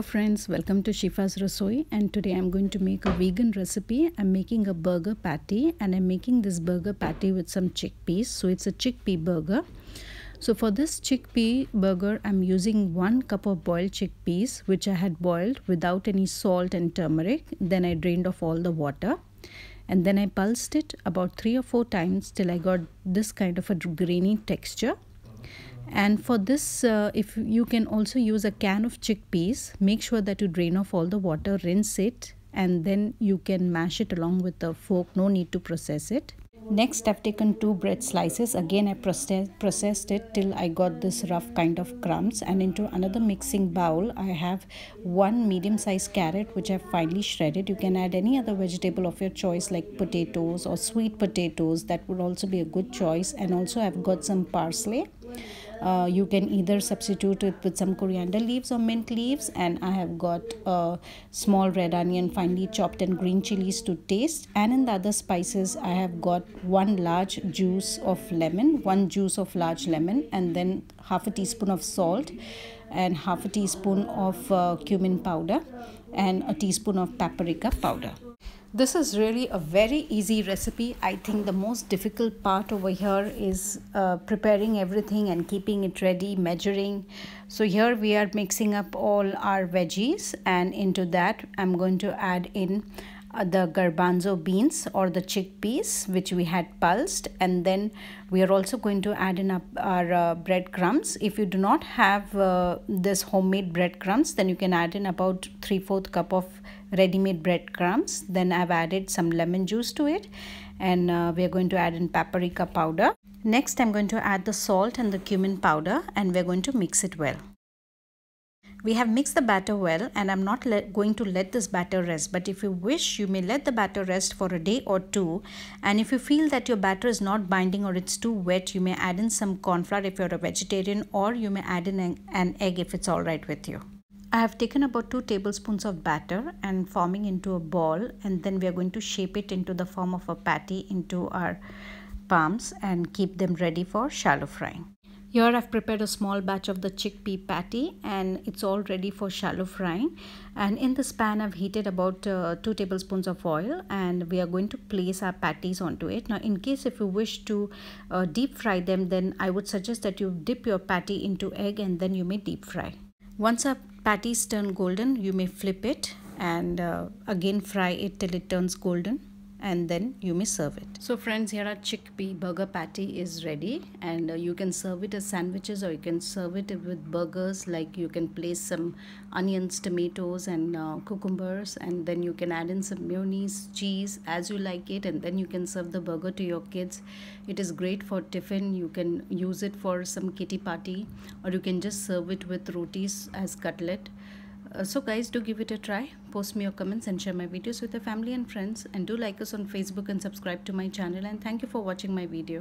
Hello friends, welcome to Shifa's Rasoi, and today I'm going to make a vegan recipe. I'm making a burger patty and I'm making this burger patty with some chickpeas. So it's a chickpea burger. So for this chickpea burger, I'm using 1 cup of boiled chickpeas which I had boiled without any salt and turmeric. Then I drained off all the water and then I pulsed it about 3 or 4 times till I got this kind of a grainy texture. And for this, if you can also use a can of chickpeas, make sure that you drain off all the water, rinse it, and then you can mash it along with a fork. No need to process it. Next, I've taken 2 bread slices. Again, I processed it till I got this rough kind of crumbs. And into another mixing bowl, I have 1 medium-sized carrot which I've finely shredded. You can add any other vegetable of your choice like potatoes or sweet potatoes. That would also be a good choice. And also, I've got some parsley. You can either substitute it with some coriander leaves or mint leaves, and I have got a small red onion finely chopped and green chilies to taste. And in the other spices, I have got 1 large juice of lemon, 1 juice of large lemon, and then half a teaspoon of salt and half a teaspoon of cumin powder and a teaspoon of paprika powder. This is really a very easy recipe. I think the most difficult part over here is preparing everything and keeping it ready, measuring. So here we are mixing up all our veggies, and into that I'm going to add in the garbanzo beans or the chickpeas which we had pulsed, and then we are also going to add in our breadcrumbs. If you do not have this homemade breadcrumbs, then you can add in about 3/4 cup of ready-made breadcrumbs. Then I've added some lemon juice to it, and we are going to add in paprika powder. Next, I'm going to add the salt and the cumin powder, and we're going to mix it well. We have mixed the batter well, and I'm not going to let this batter rest, but if you wish, you may let the batter rest for a day or 2. And if you feel that your batter is not binding or it's too wet, you may add in some corn flour if you're a vegetarian, or you may add in an egg if it's all right with you. I have taken about 2 tablespoons of batter and forming into a ball, and then we are going to shape it into the form of a patty into our palms and keep them ready for shallow frying. Here I've prepared a small batch of the chickpea patty, and it's all ready for shallow frying. And in this pan I've heated about 2 tablespoons of oil, and we are going to place our patties onto it. Now in case if you wish to deep fry them, then I would suggest that you dip your patty into egg and then you may deep fry. Once our patties turn golden, you may flip it and again fry it till it turns golden, and then you may serve it. So friends, here our chickpea burger patty is ready, and you can serve it as sandwiches, or you can serve it with burgers. Like you can place some onions, tomatoes and cucumbers, and then you can add in some mayonnaise, cheese as you like it, and then you can serve the burger to your kids. It is great for tiffin. You can use it for some kitty party, or you can just serve it with rotis as cutlet. So guys, do give it a try. Post me your comments and share my videos with your family and friends, and do like us on Facebook and subscribe to my channel, and thank you for watching my video.